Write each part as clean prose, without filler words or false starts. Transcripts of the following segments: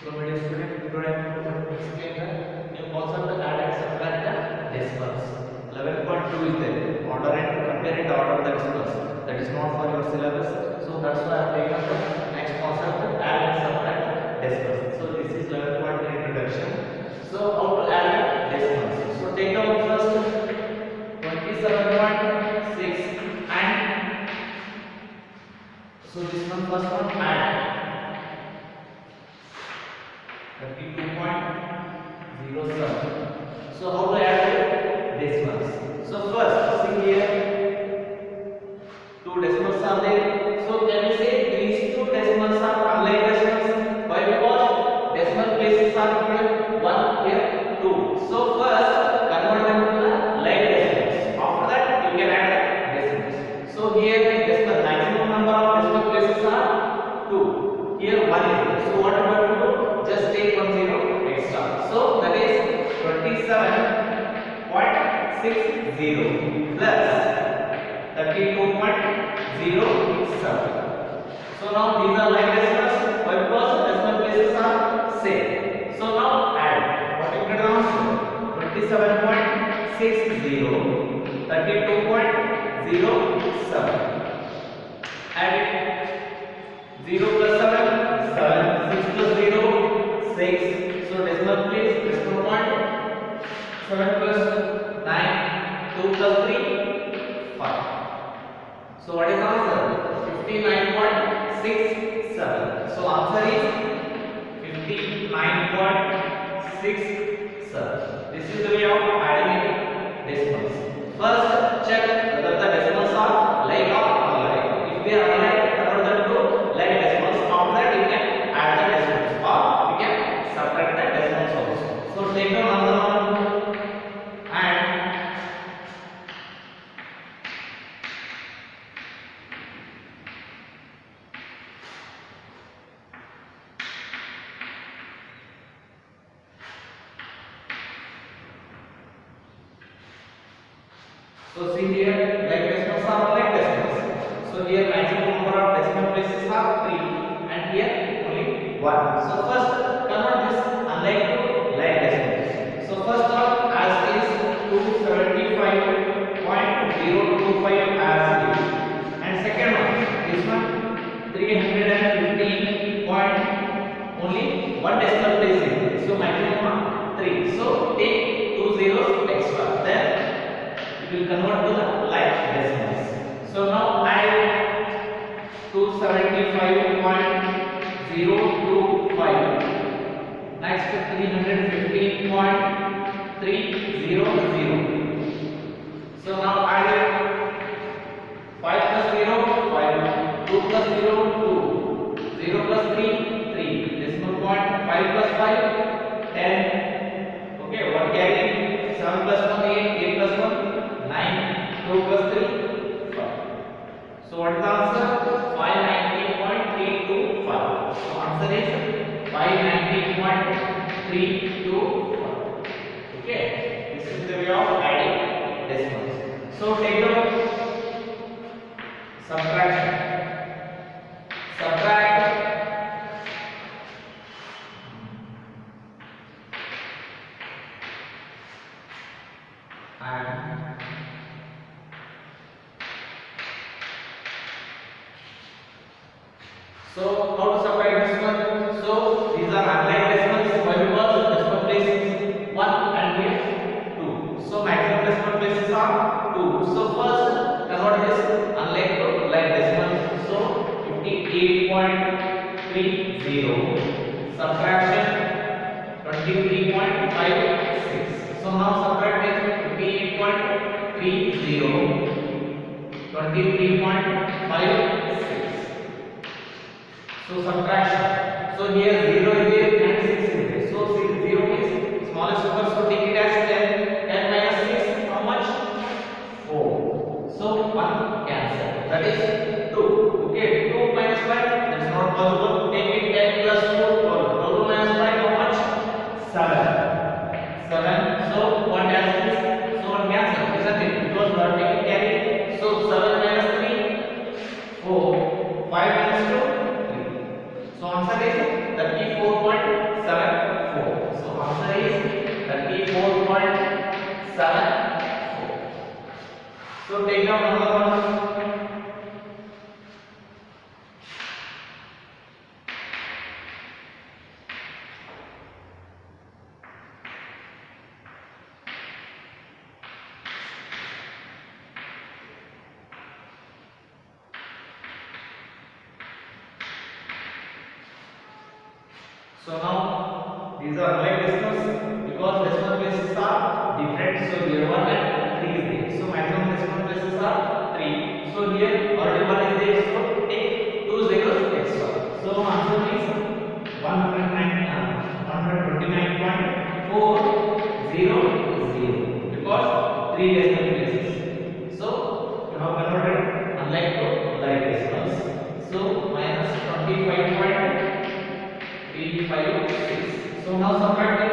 So my dear student, today I am going to explain the new concept of add and subtract the decimals. 11.2 is there. Order and compare it order of the decimals. That is not for your syllabus. So that's why I have taken the next concept add and subtract decimals. So this is 11.3 introduction. So how to add decimals. So take down first 27.6 and so this one first one add 32.07. So how to add decimals? So first, see here, two decimals are there. So can we say these two decimals are unlike decimals? Why? Because decimal places are here, one here, two. So first, convert them to the like decimals. After that, you can add decimals. So here, decimal maximum number of decimal places are two. Here, one is there. So what about to do? Just take 1 0 extra. So that is 27.60 plus 32.07. So now these are like decimals, but because decimal places are same. So now add. What you get answer? 27.60, 32.07. Add it. 0 plus 7, 7, 6 plus 0, 6. So decimal place, decimal point. 7 plus 9, 2 plus 3, 5. So what is answer? 59.67. So answer is 59.67. This is the way of adding decimals. First, check whether the decimals are like or unlike. If they are unlike, convert them to like decimals. After that, you can add the decimals or you can subtract the decimals also. So take down another one and so see here, like decimals are unlike decimals. So here maximum number of decimal places are 3 and here only 1. So first convert this unlike to like decimals. So first one as is 275.025 as is. And second one, this one 315 point only one decimal place is. So maximum 3. So take 2 zeros extra. Then will convert to the like decimals. So now add 275.025 next to 315.300. So now add 5 plus 0 5, 2 plus 0 2, 0 plus 3 3, decimal point 5 plus 5 10. Okay, one carry 7 plus 1 8, 8 plus 1 9, 2 plus 3, 5. So what is the answer? 590.325. So answer is 590.325. Okay, this is the way of adding decimals. So take the subtraction. Subtract and so how to subtract this one? So these are unlike decimals. Why? Because decimal place is 1 and here 2. So maximum decimal places are 2. So first convert this unlike to like decimals. So 58.30 subtraction 23.56. So now subtract it 58.30 23.56. So subtraction. So here 0 is there and 6 is there. So 0 is smallest number. So take it as 10. 10 minus 6, how much? 4. So 1 cancel. That is 2. Okay, 2 minus 5. That is not possible. Take it 10 plus 4. 2 minus 5, how much? 7. 7. So 1 cancels. So 1 cancel, isn't it? Because we are taking carry. So 7 minus 3, 4. 5 minus 2, 3. So answer is 34.7. So now these are unlike decimals because decimal places are different. So here 1 and 3 is there. So maximum decimal places are 3. So here already 1 is there. So take 2 zeros extra. So answer is 129.400 because 3 decimal places. So you have converted unlike to like decimals. So minus 25.356. So now subtract it.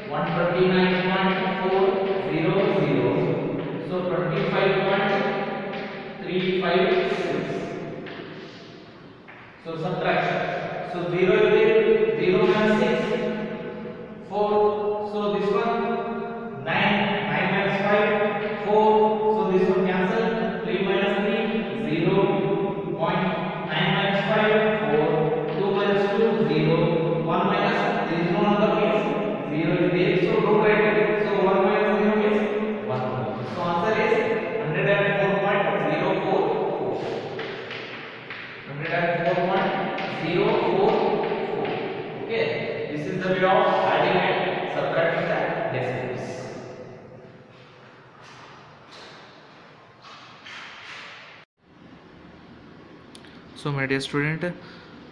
129.400. So 25.356. So subtraction. So 0 is there. 0 minus 6. 4. So this one 9. 9 minus 5. 4. So this one cancel. 3 minus 3. 0. 9 minus 5. 4. 2 minus 2. 0. 1 minus. There is no number means 0 is there. So don't write it. So 1 minus 0 means 1. So answer is 104.044. 104.044. Okay. This is the way of adding and subtracting the decimals. So my dear student,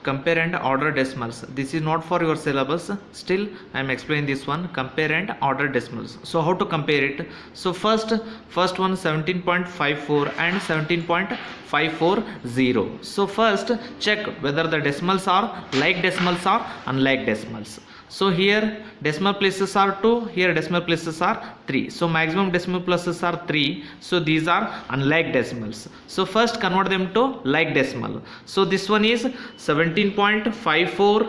compare and order decimals. This is not for your syllabus, still I am explaining this one, compare and order decimals. So how to compare it? So first one 17.54 and 17.540. so first check whether the decimals are like decimals or unlike decimals. So here decimal places are 2, here decimal places are 3. So maximum decimal places are 3. So these are unlike decimals. So first convert them to like decimal. So this one is 17.54.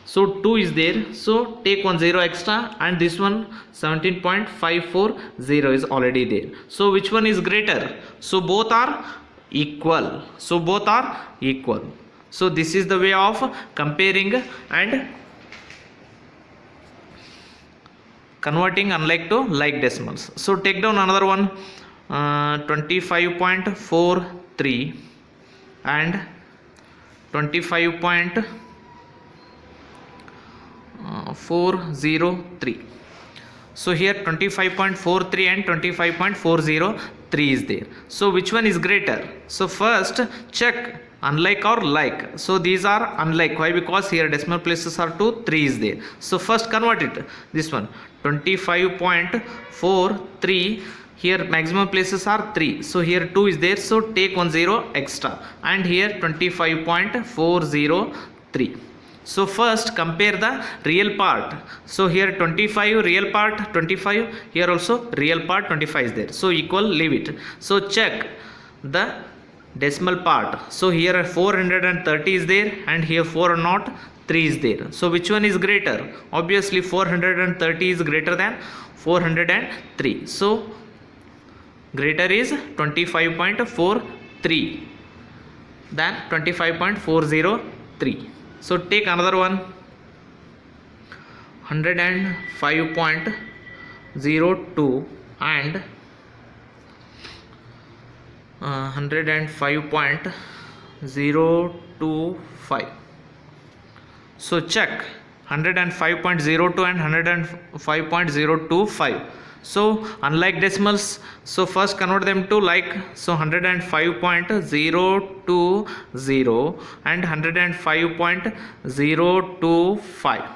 So 2 is there. So take 1 0 extra, and this one 17.540 is already there. So which one is greater? So both are equal. So both are equal. So this is the way of comparing and converting unlike to like decimals. So take down another one, 25.43 and 25.403. So here 25.43 and 25.403 is there. So which one is greater? So first check unlike or like. So these are unlike. Why? Because here decimal places are 2, 3 is there. So first convert it. This one 25.43. Here maximum places are 3. So here 2 is there. So take 1 0 extra, and here 25.403. So first compare the real part. So here 25 real part 25, here also real part 25 is there. So equal, leave it. So check the decimal part. So here 430 is there, and here 4 not 3 is there. So which one is greater? Obviously 430 is greater than 403. So greater is 25.43 than 25.403. So take another one, 105.02 and 105.025. So check 105.02 and 105.025. So unlike decimals, so first convert them to like. So 105.020 and 105.025.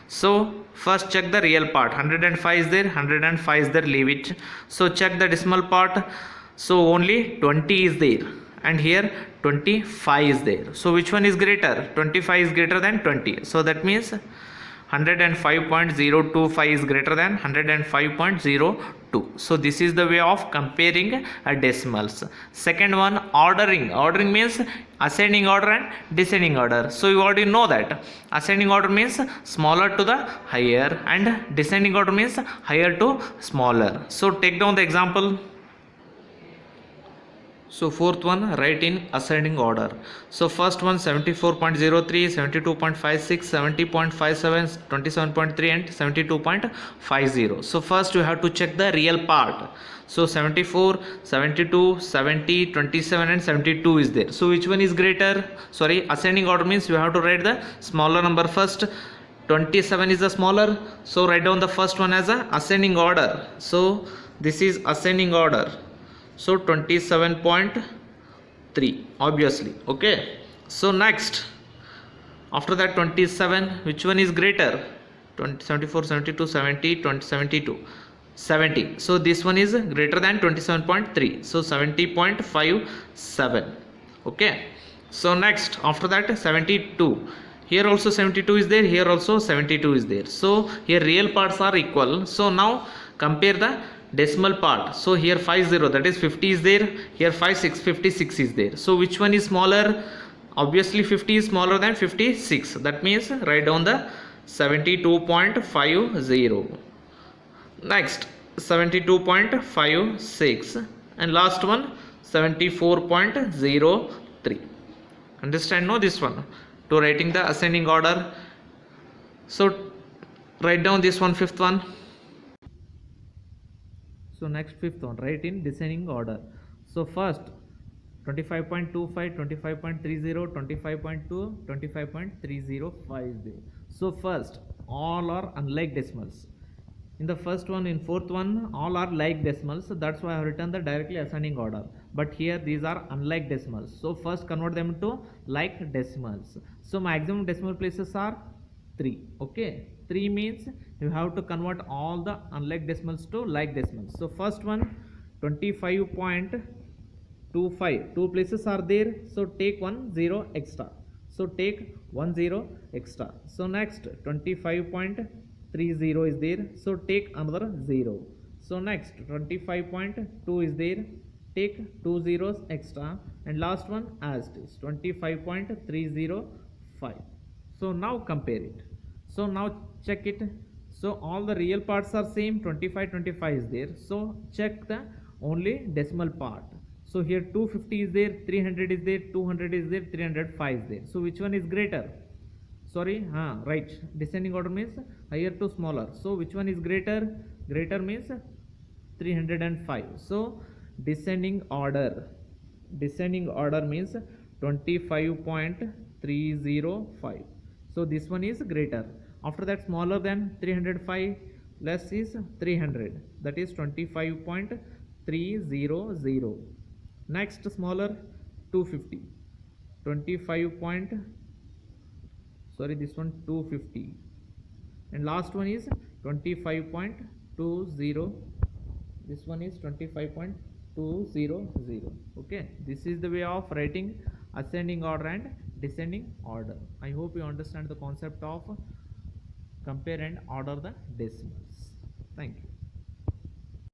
So first check the real part. 105 is there, 105 is there, leave it. So check the decimal part. So only 20 is there, and here 25 is there. So which one is greater? 25 is greater than 20. So that means 105.025 is greater than 105.02. So this is the way of comparing decimals. Second one, ordering. Ordering means ascending order and descending order. So you already know that ascending order means smaller to the higher, and descending order means higher to smaller. So take down the example. So fourth one, write in ascending order. So first one 74.03, 72.56, 70.57, 27.3 and 72.50. So first we have to check the real part. So 74, 72, 70, 27 and 72 is there. So which one is greater? Sorry, ascending order means you have to write the smaller number first. 27 is the smaller, so write down the first one as a ascending order. So this is ascending order. So 27.3 obviously. Okay, so next after that 27, which one is greater? 74, 72, 70, 20, 72, 70. So this one is greater than 27.3, so 70.57. Okay, so next after that 72, here also 72 is there, here also 72 is there. So here real parts are equal. So now compare the decimal part. So here 50, that is 50 is there, here 56, 56 is there. So which one is smaller? Obviously 50 is smaller than 56. That means write down the 72.50. Next 72.56 and last one 74.03. Understand no this one to writing the ascending order. So write down this one, fifth one. So next fifth one, write in descending order. So first 25.25, 25.30, 25.2, 25.305 there. So first all are unlike decimals. In the first one, in fourth one, all are like decimals. So that's why I have written the directly ascending order. But here these are unlike decimals. So first convert them to like decimals. So maximum decimal places are 3. Okay, 3 means you have to convert all the unlike decimals to like decimals. So first one 25.25, 2 places are there. So take 1 0 extra. So take 1 0 extra. So next 25.30 is there, so take another 0. So next 25.2 is there, take 2 zeros extra, and last one as it is 25.305. So now compare it. So now check it. So all the real parts are same, 25 25 is there. So check the only decimal part. So here 250 is there, 300 is there, 200 is there, 305 is there. So which one is greater? Sorry, right, descending order means higher to smaller. So which one is greater? Greater means 305. So descending order means 25.305. So this one is greater. After that smaller than 305, less is 300, that is 25.300. Next smaller 250, 250, and last one is 25.20. This one is 25.200. Okay, this is the way of writing ascending order and descending order. I hope you understand the concept of compare and order the decimals. Thank you.